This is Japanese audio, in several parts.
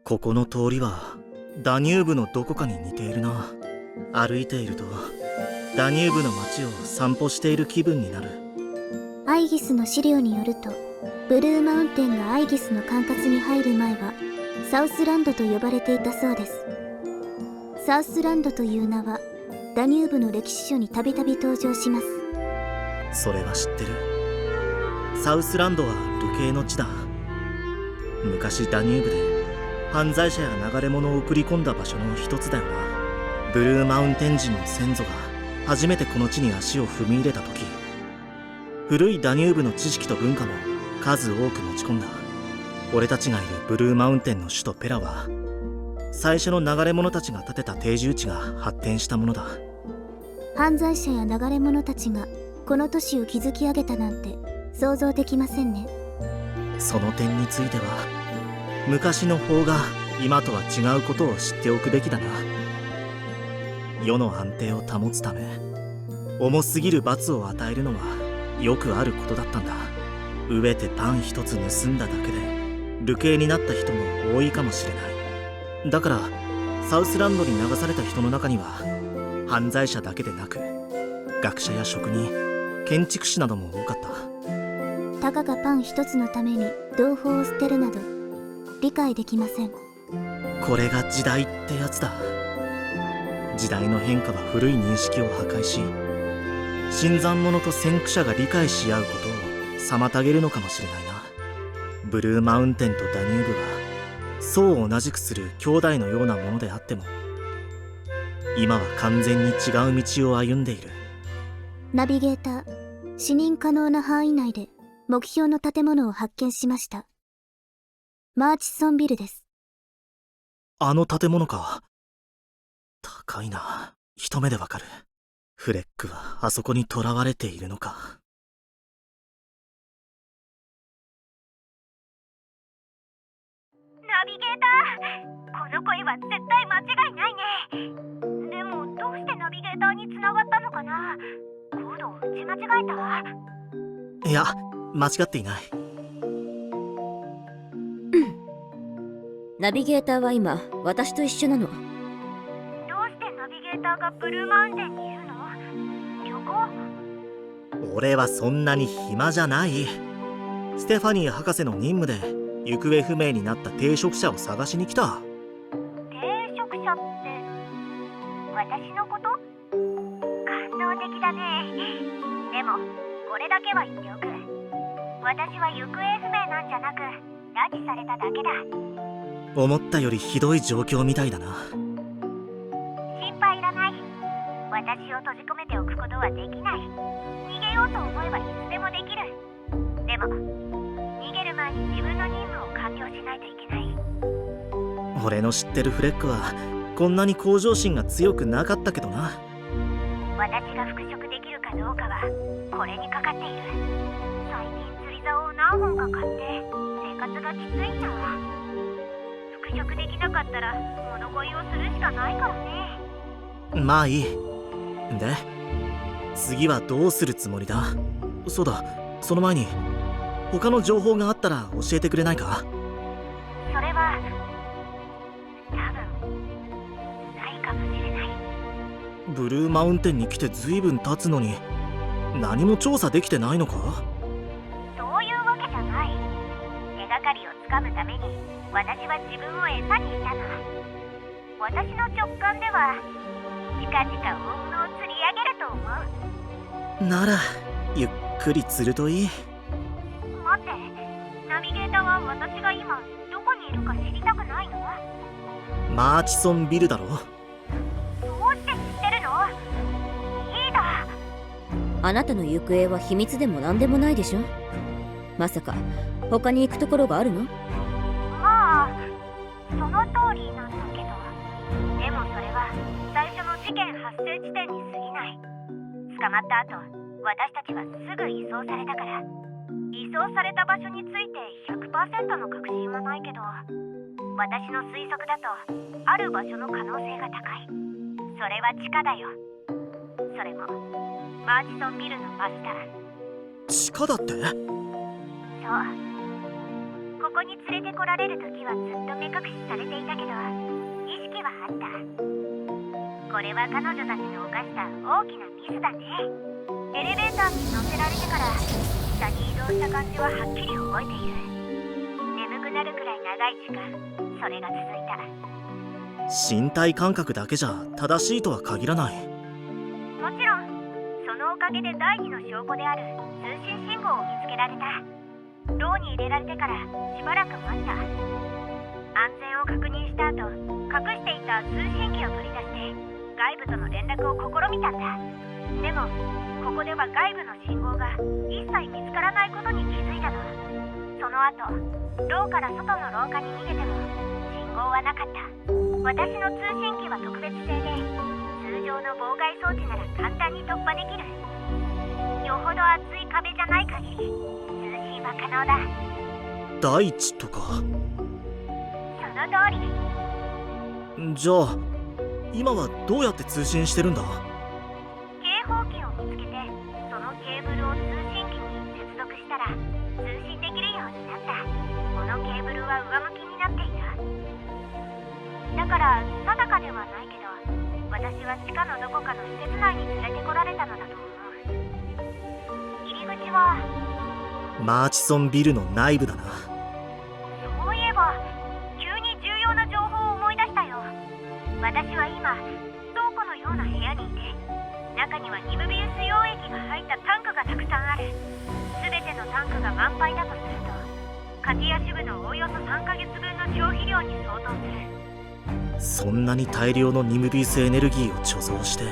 ここの通りはダニューブのどこかに似ているな。歩いているとダニューブの街を散歩している気分になる。アイギスの資料によると、ブルーマウンテンがアイギスの管轄に入る前はサウスランドと呼ばれていたそうです。サウスランドという名はダニューブの歴史書にたびたび登場します。それは知ってる。サウスランドは流刑の地だ。昔ダニューブで犯罪者や流れ者を送り込んだ場所の一つだよな。ブルーマウンテン人の先祖が初めてこの地に足を踏み入れた時、古いダニューブの知識と文化も数多く持ち込んだ。俺たちがいるブルーマウンテンの首都ペラは最初の流れ者たちが建てた定住地が発展したものだ。犯罪者や流れ者たちがこの都市を築き上げたなんて想像できませんね。その点については昔の法が今とは違うことを知っておくべきだな。世の安定を保つため重すぎる罰を与えるのはよくあることだったんだ。飢えてパン一つ盗んだだけで流刑になった人も多いかもしれない。だからサウスランドに流された人の中には犯罪者だけでなく学者や職人、建築士なども多かった。たかがパン一つのために同胞を捨てるなど理解できません。これが時代ってやつだ。時代の変化は古い認識を破壊し、新参者と先駆者が理解し合うことを妨げるのかもしれないな。ブルーマウンテンとダニューブは層を同じくする兄弟のようなものであっても今は完全に違う道を歩んでいる。ナビゲーター、視認可能な範囲内で目標の建物を発見しました。マーチソンビルです。あの建物か。高いな。一目でわかる。フレックはあそこに囚われているのか。ナビゲーター、この声は絶対間違いないね。でもどうしてナビゲーターに繋がったのかな。コードを打ち間違えた？いや、間違っていない。ナビゲーターは今私と一緒なの。どうしてナビゲーターがブルーマウンテンにいるの？旅行？俺はそんなに暇じゃない。ステファニー博士の任務で行方不明になった定職者を探しに来た。定職者って私のこと？感動的だね。でもこれだけは言っておく。私は行方不明なんじゃなく拉致されただけだ。思ったよりひどい状況みたいだな。心配いらない。私を閉じ込めておくことはできない。逃げようと思えばいつでもできる。でも逃げる前に自分の任務を完了しないといけない。俺の知ってるフレックはこんなに向上心が強くなかったけどな。私が復職できるかどうかはこれにかかっている。最近釣り竿を何本か買って生活がきついな。復職できなかったら物乞いをするしかないからね。まあいい。で、次はどうするつもりだ？そうだ、その前に他の情報があったら教えてくれないか？それは多分ないかもしれない。ブルーマウンテンに来て随分経つのに何も調査できてないのか？そういうわけじゃない。手がかりをつかむために私は自分を餌にしたの。私の直感では近々大物を釣り上げると思う。ならゆっくり釣るといい。待って、ナビゲーターは私が今どこにいるか知りたくないの？マーチソンビルだろ。どうして知ってるの？リーダー。あなたの行方は秘密でも何でもないでしょ。まさか他に行くところがあるの？まあその通りなんだけど、でもそれは最初の事件発生地点に過ぎない。捕まった後私たちはすぐ移送されたから。移送された場所について 100% の確信はないけど、私の推測だとある場所の可能性が高い。それは地下だよ。それもマーチソンビルの真下。地下だって？そう。こここに連れてこられる時はずっと目隠しされていたけど、意識はあった。これは彼女たちの犯した大きなミスだね。エレベーターに乗せられてから下に移動した感じははっきり覚えている。眠くなるくらい長い時間、それが続いた。身体感覚だけじゃ正しいとは限らない。もちろんそのおかげで第二の証拠である通信信号を見つけられた。牢に入れられてからしばらく待った。安全を確認した後、隠していた通信機を取り出して外部との連絡を試みたんだ。でもここでは外部の信号が一切見つからないことに気づいたの。その後牢から外の廊下に逃げても信号はなかった。私の通信機は特別製で、通常の妨害装置なら簡単に突破できる。よほど厚い壁じゃない限り通信は可能だ。大地とか。その通り。じゃあ今はどうやって通信してるんだ？警報器を見つけて、そのケーブルを通信機に接続したら通信できるようになった。このケーブルは上向きになっている。だから定かではないけど、私は地下のどこかの施設内に連れてこられたのだと思う。入り口はマーチソンビルの内部だな。そういえば急に重要な情報を思い出したよ。私は今倉庫のような部屋にいて、中にはニムビウス溶液が入ったタンクがたくさんある。全てのタンクが満杯だとすると、カティア支部のおおよそ3ヶ月分の消費量に相当する。そんなに大量のニムビウスエネルギーを貯蔵して、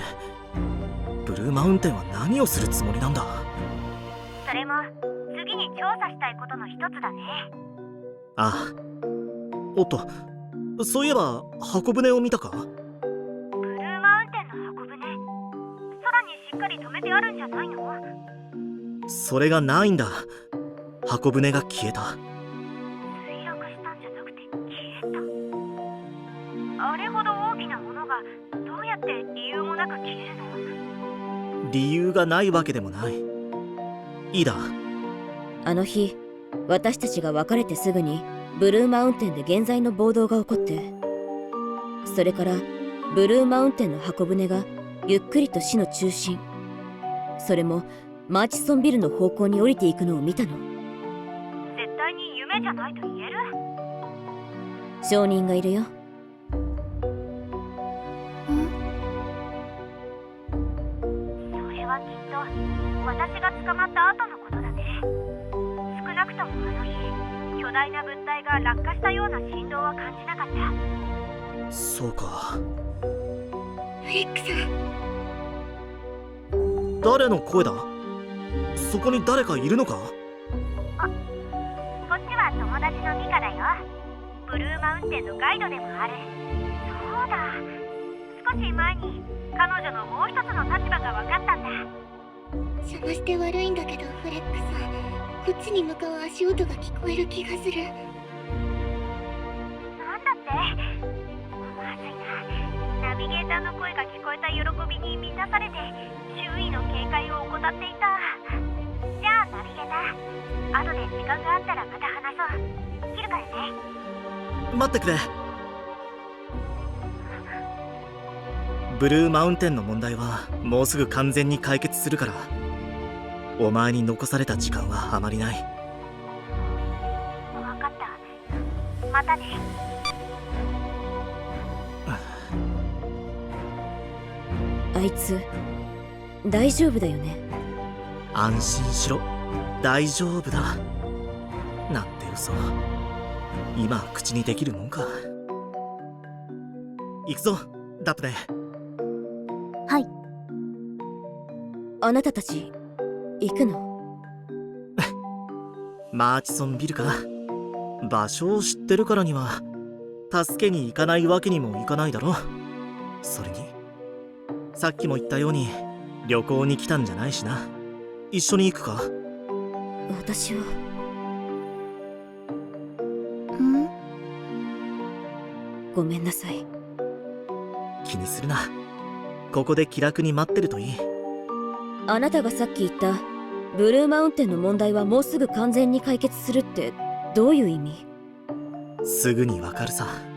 ブルーマウンテンは何をするつもりなんだ？それも次に調査したいことの一つだね。ああ。おっと、そういえば箱舟を見たか？ブルーマウンテンの箱舟、空にしっかり止めてあるんじゃないの？それがないんだ。箱舟が消えた。墜落したんじゃなくて消えた。あれほど大きなものがどうやって理由もなく消えるの？理由がないわけでもない。いいだ。あの日私たちが別れてすぐにブルーマウンテンで現在の暴動が起こって、それからブルーマウンテンの箱舟がゆっくりと市の中心、それもマーチソンビルの方向に降りていくのを見たの。絶対に夢じゃないと言える？証人がいるよ。それはきっと私が捕まった後のことだね。少なくともあの日、巨大な物体が落下したような振動は感じなかった。そうか。フレックさん。誰の声だ？そこに誰かいるのか？こっちは友達のミカだよ。ブルーマウンテンのガイドでもある。そうだ、少し前に彼女のもう一つの立場が分かったんだ。邪魔して悪いんだけど、フレックさん、こっちに向かう足音が聞こえる気がする。なんだって？まずいな。ナビゲーターの声が聞こえた喜びに満たされて周囲の警戒を怠っていた。じゃあナビゲーター、後で時間があったらまた話そう。切るからね。待ってくれ。ブルーマウンテンの問題はもうすぐ完全に解決するから、お前に残された時間はあまりない。分かった。またね。あいつ大丈夫だよね？安心しろ、大丈夫だなんて嘘、今口にできるもんか。行くぞダプネ。はい。あなたたち行くの？マーチソンビルか。場所を知ってるからには助けに行かないわけにもいかないだろ。それにさっきも言ったように旅行に来たんじゃないしな。一緒に行くか？私は。ごめんなさい。気にするな。ここで気楽に待ってるといい。あなたがさっき言ったブルーマウンテンの問題はもうすぐ完全に解決するってどういう意味？すぐにわかるさ。